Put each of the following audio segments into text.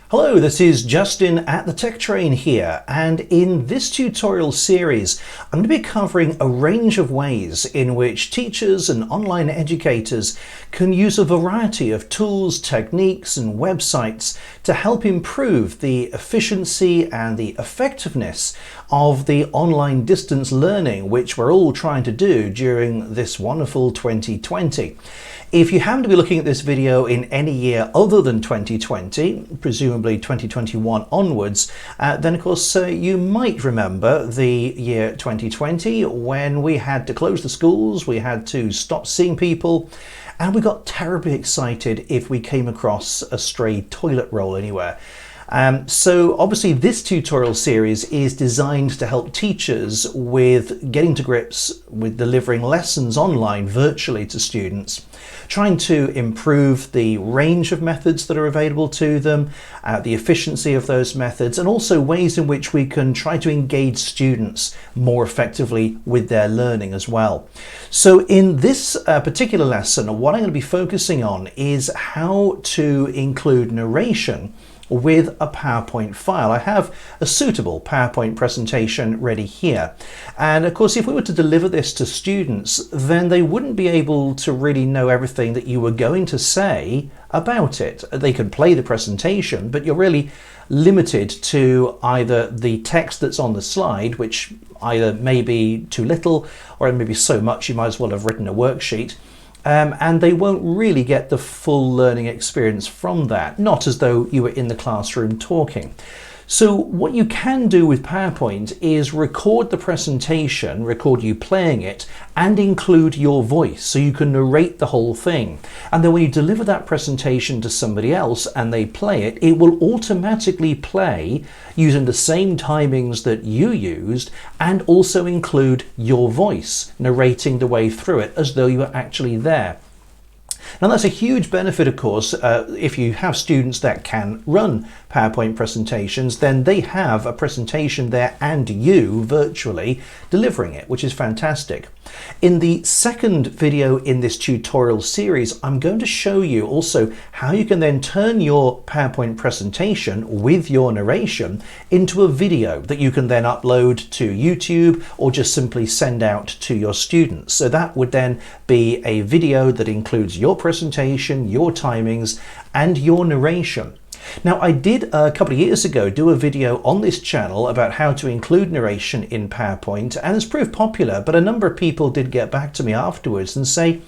Hello, this is Justin at the Tech Train here, and in this tutorial series I'm going to be covering a range of ways in which teachers and online educators can use a variety of tools, techniques and websites to help improve the efficiency and the effectiveness of the online distance learning which we're all trying to do during this wonderful 2020. If you happen to be looking at this video in any year other than 2020, presumably 2021 onwards, then of course you might remember the year 2020 when we had to close the schools, we had to stop seeing people, and we got terribly excited if we came across a stray toilet roll anywhere. So obviously this tutorial series is designed to help teachers with getting to grips with delivering lessons online virtually to students, trying to improve the range of methods that are available to them, the efficiency of those methods, and also ways in which we can try to engage students more effectively with their learning as well. So in this particular lesson, what I'm going to be focusing on is how to include narration with a PowerPoint file. I have a suitable PowerPoint presentation ready here, and of course if we were to deliver this to students, then they wouldn't be able to really know everything that you were going to say about it. They could play the presentation, but you're really limited to either the text that's on the slide, which either may be too little or it may be so much you might as well have written a worksheet. And they won't really get the full learning experience from that, not as though you were in the classroom talking. So what you can do with PowerPoint is record the presentation, record you playing it, and include your voice so you can narrate the whole thing. And then when you deliver that presentation to somebody else and they play it, it will automatically play using the same timings that you used and also include your voice narrating the way through it as though you were actually there. Now that's a huge benefit, of course, if you have students that can run PowerPoint presentations, then they have a presentation there and you virtually delivering it, which is fantastic. In the second video in this tutorial series, I'm going to show you also how you can then turn your PowerPoint presentation with your narration into a video that you can then upload to YouTube or just simply send out to your students. So that would then be a video that includes your presentation, your timings, and your narration. Now, I did a couple of years ago do a video on this channel about how to include narration in PowerPoint, and it's proved popular, but a number of people did get back to me afterwards and say,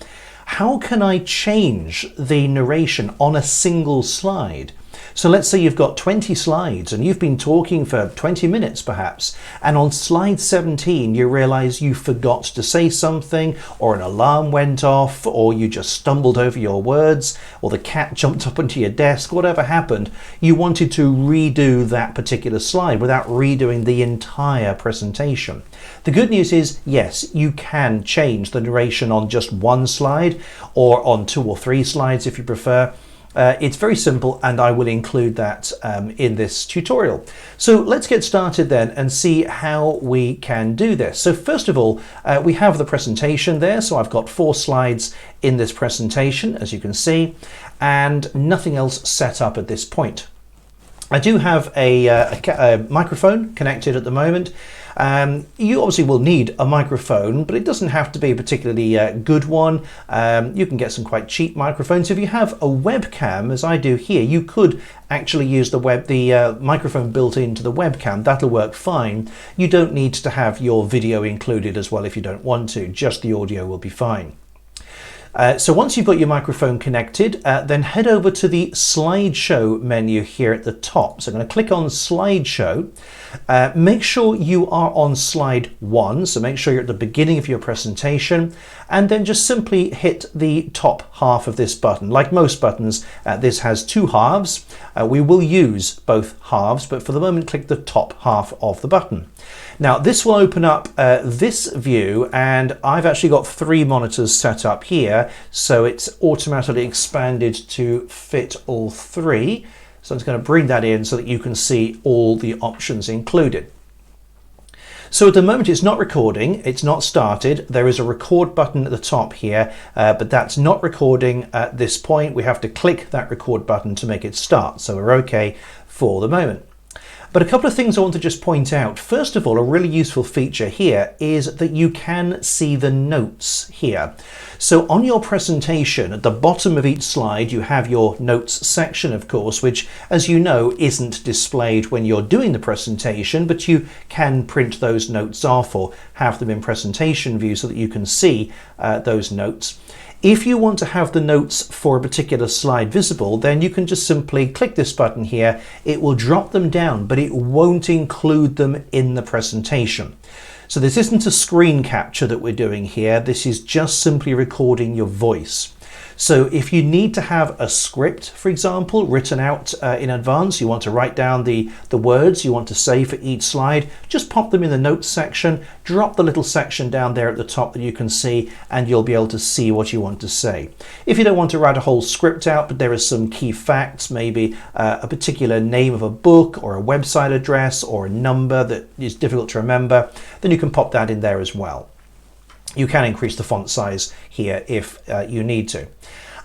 how can I change the narration on a single slide? So let's say you've got 20 slides and you've been talking for 20 minutes perhaps, and on slide 17 you realize you forgot to say something, or an alarm went off, or you just stumbled over your words, or the cat jumped up onto your desk, whatever happened. You wanted to redo that particular slide without redoing the entire presentation. The good news is, yes, you can change the narration on just one slide or on 2 or 3 slides if you prefer. It's very simple, and I will include that in this tutorial. So let's get started then and see how we can do this. So first of all, we have the presentation there. So I've got 4 slides in this presentation, as you can see, and nothing else set up at this point. I do have a microphone connected at the moment. You obviously will need a microphone, but it doesn't have to be a particularly good one. You can get some quite cheap microphones. If you have a webcam, as I do here, you could actually use the microphone built into the webcam. That'll work fine. You don't need to have your video included as well if you don't want to. Just the audio will be fine. So once you've got your microphone connected, then head over to the slideshow menu here at the top. So I'm going to click on slideshow. Make sure you are on slide 1, so make sure you're at the beginning of your presentation, and then just simply hit the top half of this button. Like most buttons, this has 2 halves. We will use both halves, but for the moment click the top half of the button. Now this will open up this view, and I've actually got 3 monitors set up here, so it's automatically expanded to fit all 3. So I'm just going to bring that in so that you can see all the options included. So at the moment it's not recording, it's not started. There is a record button at the top here, but that's not recording at this point. We have to click that record button to make it start. So we're okay for the moment. But a couple of things I want to just point out. First of all, a really useful feature here is that you can see the notes here. So on your presentation, at the bottom of each slide, you have your notes section, of course, which, as you know, isn't displayed when you're doing the presentation, but you can print those notes off or have them in presentation view so that you can see those notes. If you want to have the notes for a particular slide visible, then you can just simply click this button here. It will drop them down, but it won't include them in the presentation. So this isn't a screen capture that we're doing here. This is just simply recording your voice. So if you need to have a script, for example, written out in advance, you want to write down the words you want to say for each slide, just pop them in the notes section, drop the little section down there at the top that you can see, and you'll be able to see what you want to say. If you don't want to write a whole script out, but there are some key facts, maybe a particular name of a book or a website address or a number that is difficult to remember, then you can pop that in there as well. You can increase the font size here if you need to.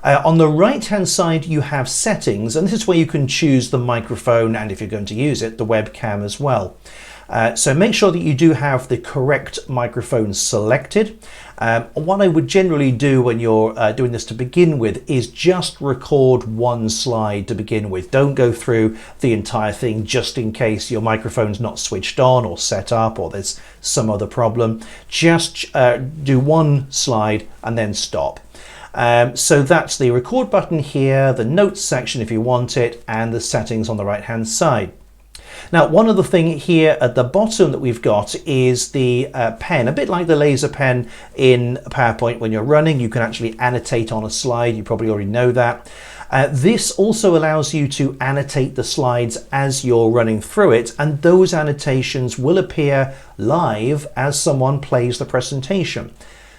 On the right hand side you have settings, and this is where you can choose the microphone and, if you're going to use it, the webcam as well. So make sure that you do have the correct microphone selected. What I would generally do when you're doing this to begin with is just record one slide to begin with. Don't go through the entire thing just in case your microphone's not switched on or set up or there's some other problem. Just do one slide and then stop. So that's the record button here, the notes section if you want it, and the settings on the right hand side. Now, one other thing here at the bottom that we've got is the pen. A bit like the laser pen in PowerPoint when you're running, you can actually annotate on a slide. You probably already know that. This also allows you to annotate the slides as you're running through it, and those annotations will appear live as someone plays the presentation.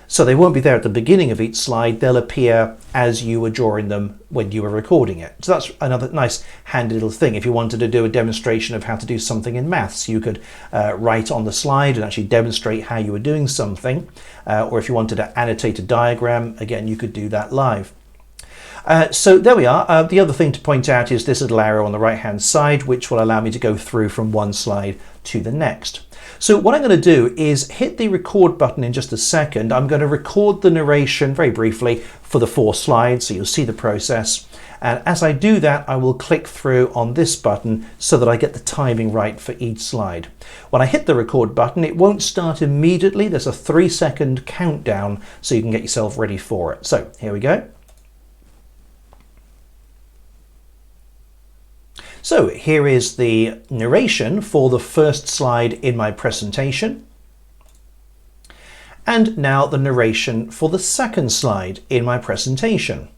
So they won't be there at the beginning of each slide, they'll appear as you were drawing them when you were recording it. So that's another nice handy little thing. If you wanted to do a demonstration of how to do something in maths, you could write on the slide and actually demonstrate how you were doing something. Or if you wanted to annotate a diagram, again, you could do that live. So there we are. The other thing to point out is this little arrow on the right hand side, which will allow me to go through from one slide to the next. So what I'm going to do is hit the record button in just a second. I'm going to record the narration very briefly for the 4 slides, so you'll see the process. And as I do that, I will click through on this button so that I get the timing right for each slide. When I hit the record button, it won't start immediately. There's a 3-second countdown so you can get yourself ready for it. So here we go. So here is the narration for the first slide in my presentation. And now the narration for the second slide in my presentation.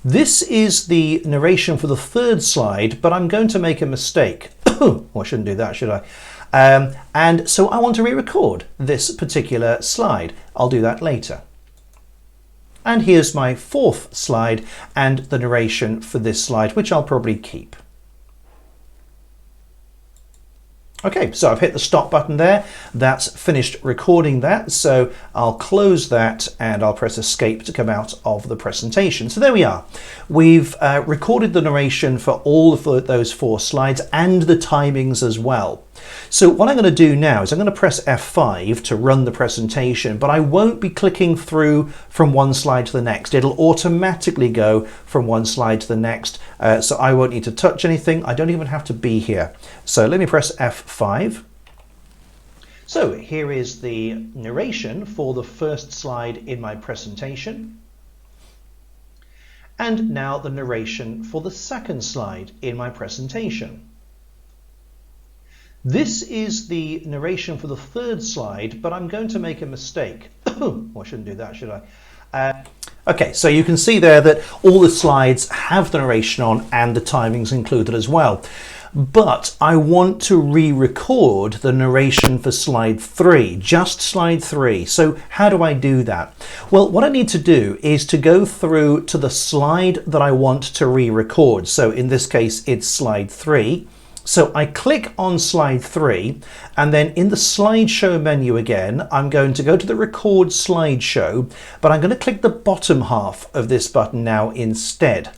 This is the narration for the third slide, but I'm going to make a mistake. Oh, I shouldn't do that, should I? And so I want to re-record this particular slide. I'll do that later. And here's my 4th slide and the narration for this slide, which I'll probably keep. Okay, so I've hit the stop button there. That's finished recording that. So I'll close that and I'll press escape to come out of the presentation. So there we are. We've recorded the narration for all of those 4 slides and the timings as well. So what I'm going to do now is I'm going to press F5 to run the presentation, but I won't be clicking through from one slide to the next. It'll automatically go from one slide to the next, so I won't need to touch anything. I don't even have to be here. So let me press F5. So here is the narration for the first slide in my presentation. And now the narration for the second slide in my presentation. This is the narration for the third slide, but I'm going to make a mistake. Oh, I shouldn't do that, should I? Okay, so you can see there that all the slides have the narration on and the timings included as well. But I want to re-record the narration for slide 3, just slide 3. So how do I do that? Well, what I need to do is to go through to the slide that I want to re-record. So in this case, it's slide 3. So I click on slide 3, and then in the slideshow menu again, I'm going to go to the record slideshow, but I'm going to click the bottom half of this button now instead.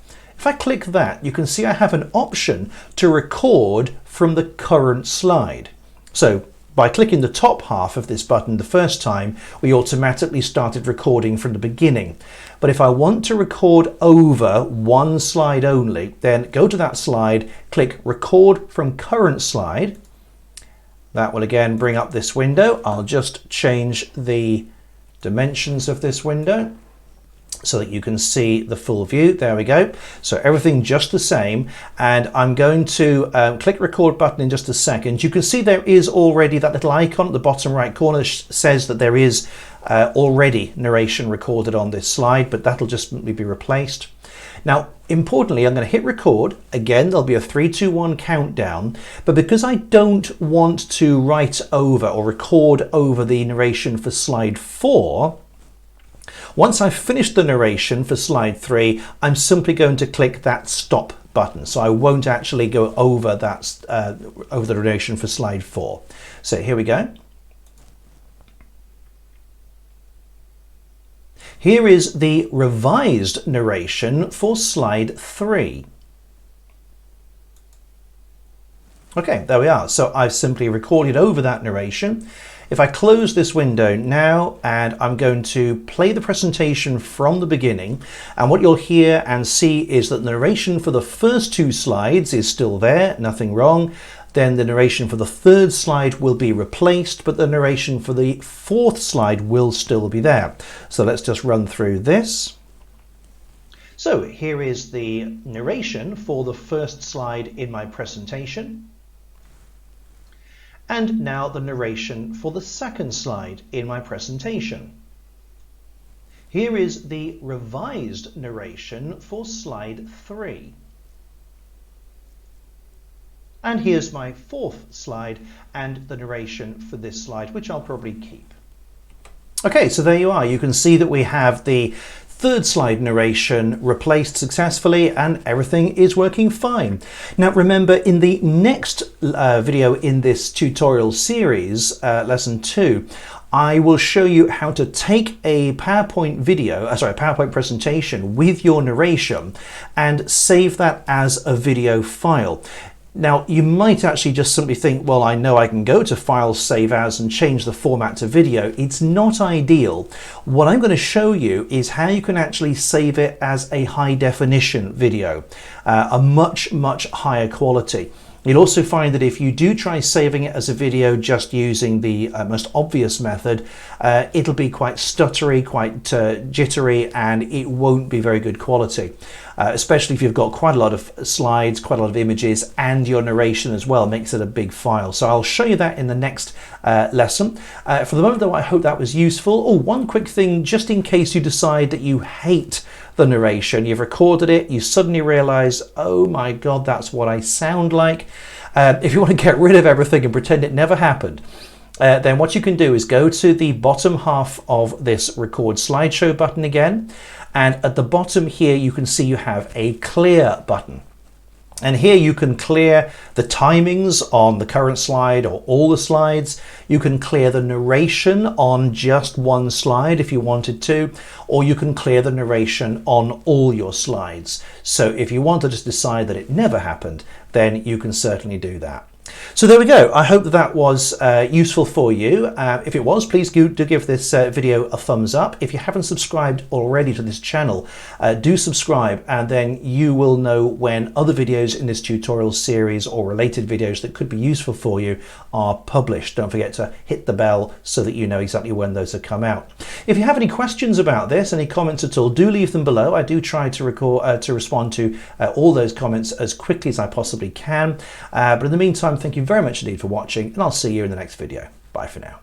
If I click that, you can see I have an option to record from the current slide. So by clicking the top half of this button the first time, we automatically started recording from the beginning. But if I want to record over one slide only, then go to that slide, click record from current slide. That will again bring up this window. I'll just change the dimensions of this window so that you can see the full view. There we go. So everything just the same. And I'm going to click record button in just a second. You can see there is already that little icon at the bottom right corner says that there is already narration recorded on this slide, but that'll just simply be replaced. Now, importantly, I'm going to hit record. Again, there'll be a 3, 2, 1 countdown, but because I don't want to write over or record over the narration for slide 4, once I've finished the narration for slide 3, I'm simply going to click that stop button. So I won't actually go over that over the narration for slide 4. So here we go. Here is the revised narration for slide 3. Okay, there we are. So I've simply recorded over that narration. If I close this window now and I'm going to play the presentation from the beginning, and what you'll hear and see is that the narration for the first 2 slides is still there, nothing wrong. Then the narration for the 3rd slide will be replaced, but the narration for the 4th slide will still be there. So let's just run through this. So here is the narration for the 1st slide in my presentation. And now the narration for the 2nd slide in my presentation. Here is the revised narration for slide 3. And here's my 4th slide and the narration for this slide, which I'll probably keep. Okay, so there you are. You can see that we have the 3rd slide narration replaced successfully and everything is working fine. Now remember, in the next video in this tutorial series, lesson 2, I will show you how to take a PowerPoint video, a PowerPoint presentation with your narration and save that as a video file. Now, you might actually just simply think, well, I know I can go to File, Save As and change the format to video. It's not ideal. What I'm going to show you is how you can actually save it as a high definition video, a much higher quality. You'll also find that if you do try saving it as a video just using the most obvious method, it'll be quite stuttery, quite jittery, and it won't be very good quality. Especially if you've got quite a lot of slides, quite a lot of images, and your narration as well makes it a big file. So I'll show you that in the next lesson. For the moment though, I hope that was useful. Oh, one quick thing, just in case you decide that you hate the narration, you've recorded it, you suddenly realize, oh my God, that's what I sound like. If you want to get rid of everything and pretend it never happened, then what you can do is go to the bottom half of this record slideshow button again, and at the bottom here you can see you have a clear button. And here you can clear the timings on the current slide or all the slides. You can clear the narration on just one slide if you wanted to, or you can clear the narration on all your slides. So if you want to just decide that it never happened, then you can certainly do that. So there we go. I hope that that was useful for you. If it was, please do give this video a thumbs up. If you haven't subscribed already to this channel, do subscribe, and then you will know when other videos in this tutorial series or related videos that could be useful for you are published. Don't forget to hit the bell so that you know exactly when those have come out. If you have any questions about this, any comments at all, do leave them below. I do try to respond to all those comments as quickly as I possibly can. But in the meantime, thank you very much indeed for watching, and I'll see you in the next video. Bye for now.